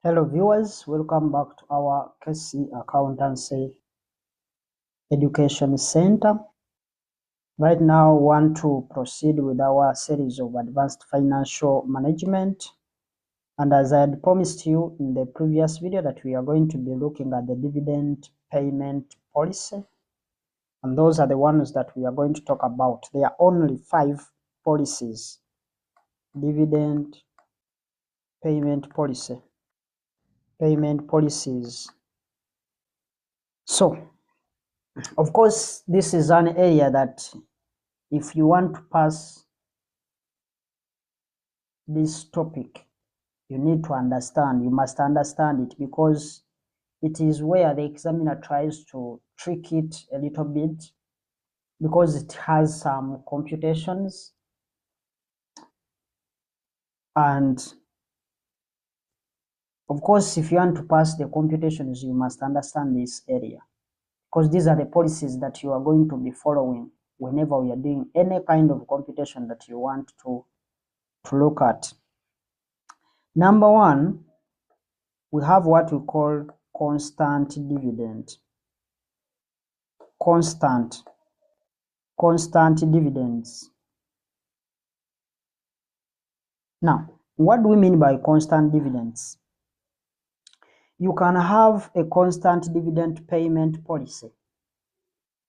Hello viewers, welcome back to our KC Accountancy Education Center. Right now we want to proceed with our series of advanced financial management. And as I had promised you in the previous video that we are going to be looking at the dividend payment policy. And those are the ones that we are going to talk about. There are only 5 policies. Dividend payment policy. Payment policies. So, of course, this is an area that if you want to pass this topic, you need to understand, you must understand it, because it is where the examiner tries to trick it a little bit, because it has some computations. And of course, if you want to pass the computations, you must understand this area, because these are the policies that you are going to be following whenever we are doing any kind of computation that you want to look at. Number 1, we have what we call constant dividend. Constant dividends. Now, what do we mean by constant dividends? You can have a constant dividend payment policy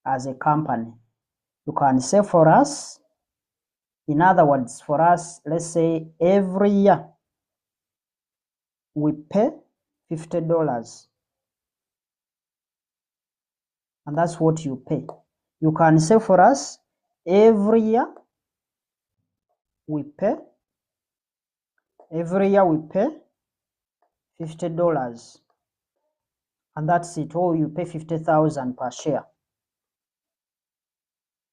as a company. You can say for us, in other words, for us, let's say every year we pay $50. And that's what you pay. You can say for us, every year we pay $50. And that's it. Or you pay 50,000 per share.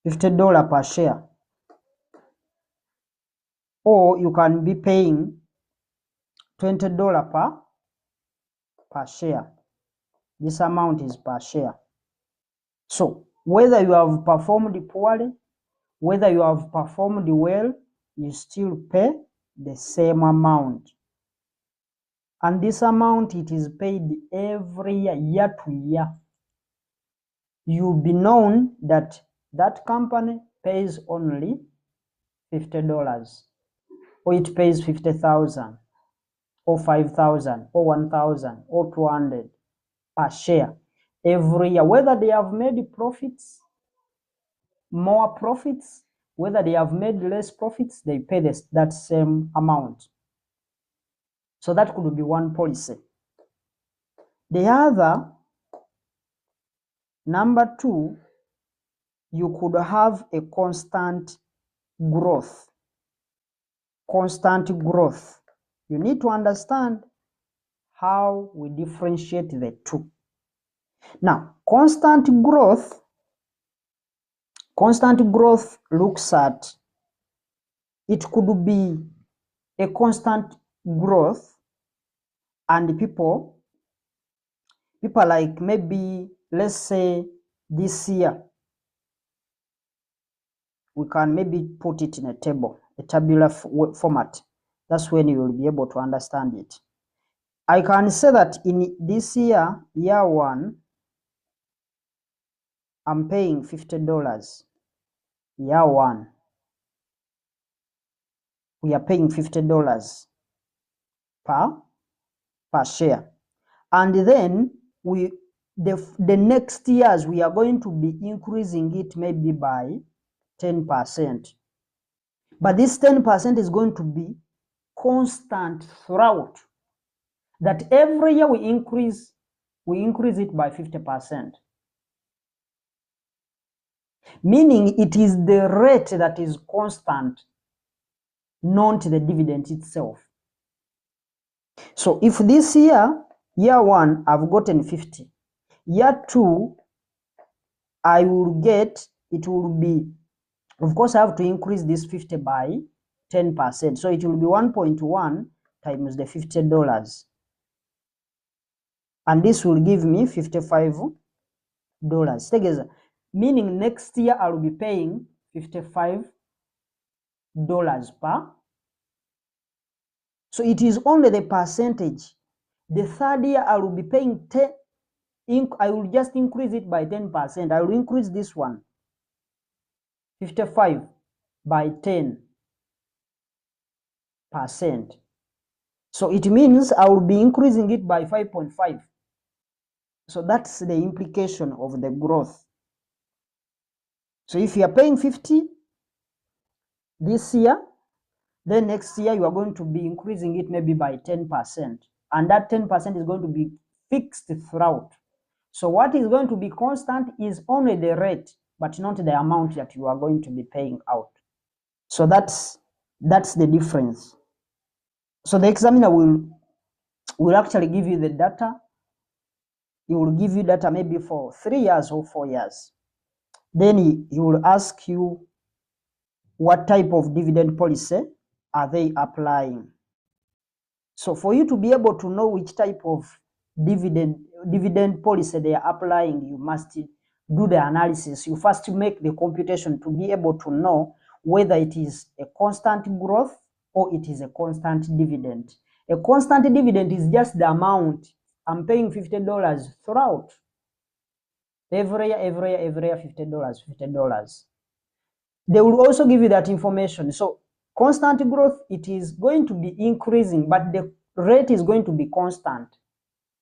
$50 per share. Or you can be paying $20 per share. This amount is per share. So whether you have performed poorly, whether you have performed well, you still pay the same amount. And this amount, it is paid every year, year to year. You'll be known that that company pays only $50, or it pays 50,000, or 5,000, or 1,000, or 200 per share every year. Whether they have made profits, more profits, whether they have made less profits, they pay that same amount. So that could be one policy. The other, number 2, you could have a constant growth. Constant growth. You need to understand how we differentiate the two. Now, constant growth looks at, it could be a constant growth, and people like, maybe let's say this year, we can maybe put it in a table, a tabular format. That's when you will be able to understand it. I can say that in this year, year 1, I'm paying $50. Year 1, we are paying $50 per share. And then the next years, we are going to be increasing it maybe by 10%. But this 10% is going to be constant throughout. That every year we increase it by 50%. Meaning it is the rate that is constant, not the dividend itself. So if this year 1, I've gotten 50. Year 2, I will get, it will be, of course I have to increase this 50 by 10%. So it will be 1.1 times the $50. And this will give me $55 together. Meaning next year I will be paying $55 per. So it is only the percentage The third year I will be paying 10. I will just increase it by 10%. I will increase this one 55 by 10%. So it means I will be increasing it by 5.5. So that's the implication of the growth. So if you are paying 50 this year, then next year you are going to be increasing it maybe by 10%. And that 10% is going to be fixed throughout. So what is going to be constant is only the rate, but not the amount that you are going to be paying out. So that's the difference. So the examiner will actually give you the data. He will give you data maybe for 3 years or 4 years. Then he will ask you what type of dividend policy are they applying. So for you to be able to know which type of dividend policy they are applying, you must do the analysis. You first make the computation to be able to know whether it is a constant growth or it is a constant dividend. A constant dividend is just the amount. I'm paying $50 throughout. Every year, $50. They will also give you that information. So constant growth, it is going to be increasing, but the rate is going to be constant.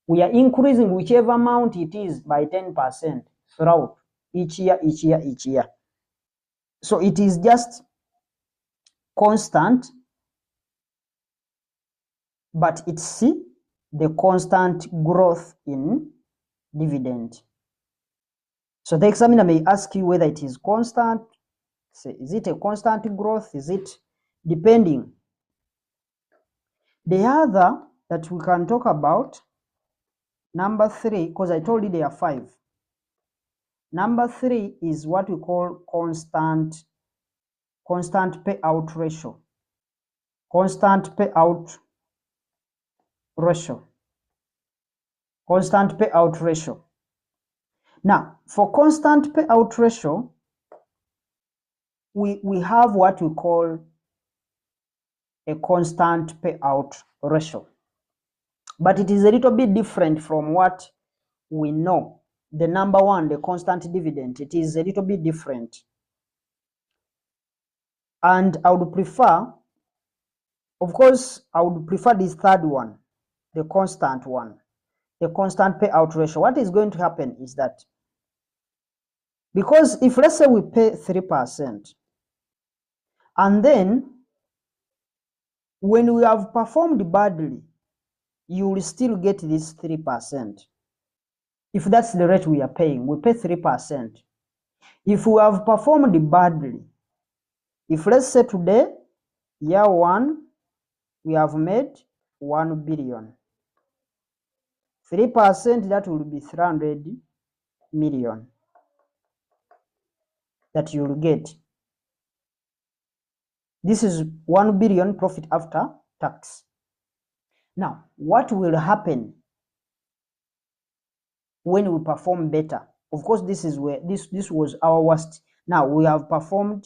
We are increasing whichever amount it is by 10% throughout each year. So it is just constant, but it's the constant growth in dividend. So the examiner may ask you whether it is constant. Is it a constant growth? Is it depending? The other that we can talk about, number 3, because I told you there are 5. Number 3 is what we call constant payout ratio. Constant payout ratio. Constant payout ratio. Now, for constant payout ratio, we have what we call a constant payout ratio. But it is a little bit different from what we know. The number 1, the constant dividend, it is a little bit different. And I would prefer, of course, I would prefer this third one, the constant one, the constant payout ratio. What is going to happen is that, because if let's say we pay 3%, and then when we have performed badly, you will still get this 3%. If that's the rate we are paying, we pay 3%. If we have performed badly, if let's say today, year 1, we have made 1 billion. 3%, that will be 300 million that you will get. This is 1 billion profit after tax. Now, what will happen when we perform better? Of course, this is where this was our worst. Now we have performed,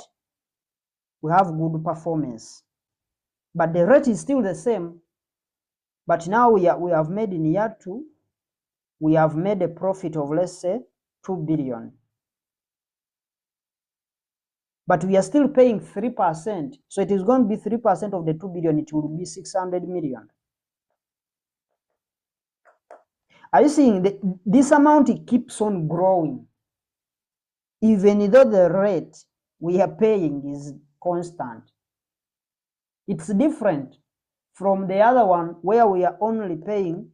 we have good performance, but the rate is still the same. But now we have made in year 2, we have made a profit of, let's say, 2 billion. But we are still paying 3%. So it is going to be 3% of the 2 billion. It will be 600 million. Are you seeing this amount? It keeps on growing, even though the rate we are paying is constant. It's different from the other one where we are only paying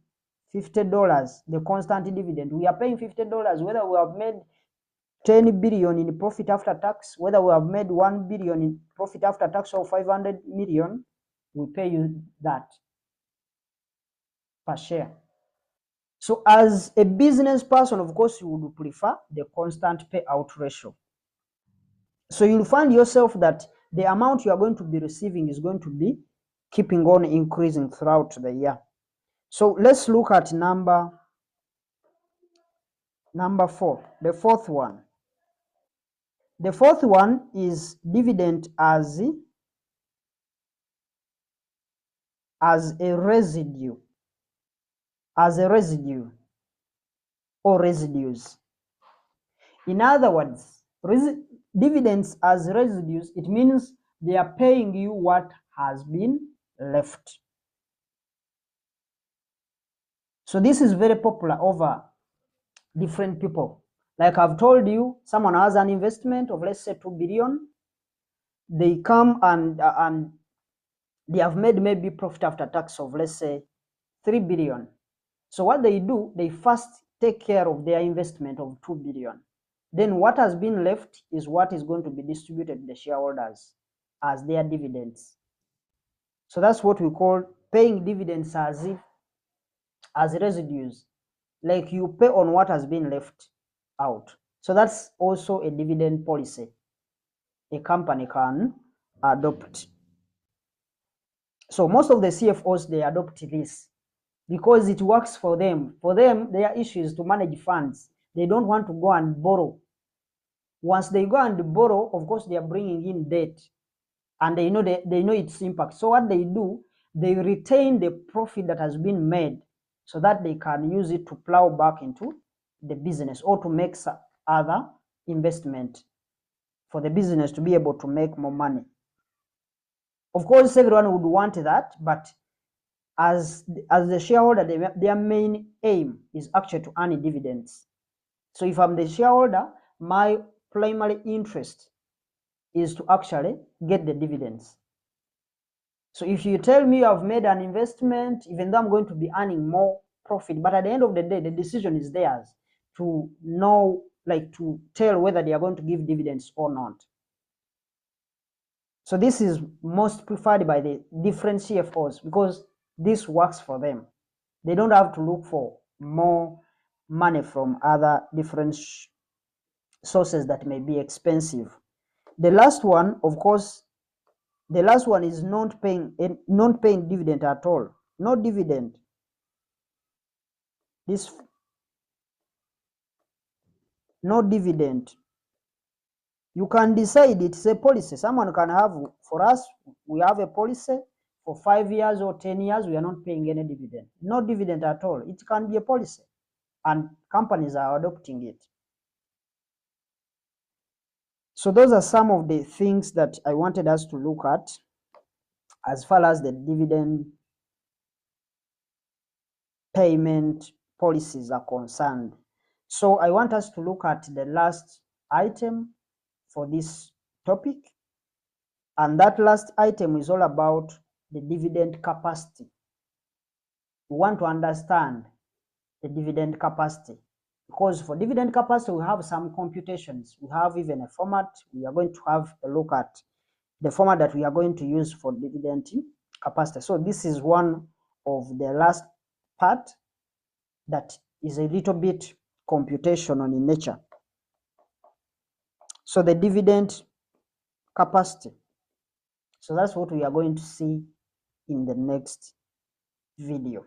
$50, the constant dividend. We are paying $50 whether we have made 10 billion in profit after tax, whether we have made 1 billion in profit after tax or 500 million, we pay you that per share. So as a business person, of course, you would prefer the constant payout ratio. So you'll find yourself that the amount you are going to be receiving is going to be keeping on increasing throughout the year. So let's look at number 4, the fourth one. The fourth one is dividend as a residue. as a residue or residues. In other words, dividends as residues, it means they are paying you what has been left. So this is very popular over different people. Like I've told you, someone has an investment of, let's say, 2 billion. They come and they have made maybe profit after tax of, let's say, 3 billion. So what they do, they first take care of their investment of 2 billion. Then what has been left is what is going to be distributed to the shareholders as their dividends. So that's what we call paying dividends as residues, like you pay on what has been left out. So that's also a dividend policy a company can adopt. So most of the CFOs, they adopt this because it works for them. For them, their issue is to manage funds. They don't want to go and borrow. Once they go and borrow, of course, they are bringing in debt, and they know its impact. So what they do, they retain the profit that has been made so that they can use it to plow back into the business or to make other investment for the business to be able to make more money. Of course, everyone would want that, but as the shareholder, their main aim is actually to earn dividends. So if I'm the shareholder, my primary interest is to actually get the dividends. So if you tell me I've made an investment, even though I'm going to be earning more profit, but at the end of the day, the decision is theirs to know, like to tell whether they are going to give dividends or not. So this is most preferred by the different CFOs because this works for them. They don't have to look for more money from other different sources that may be expensive. The last one, of course, the last one is not paying dividend at all. No dividend. No dividend. You can decide, it's a policy. Someone can have, for us, we have a policy for 5 years or 10 years, we are not paying any dividend. No dividend at all. It can be a policy, and companies are adopting it. So those are some of the things that I wanted us to look at as far as the dividend payment policies are concerned. So I want us to look at the last item for this topic, and that last item is all about the dividend capacity. We want to understand the dividend capacity, because for dividend capacity we have some computations. We have even a format. We are going to have a look at the format that we are going to use for dividend capacity. So this is one of the last part that is a little bit computational in nature. So the dividend capacity. So that's what we are going to see in the next video.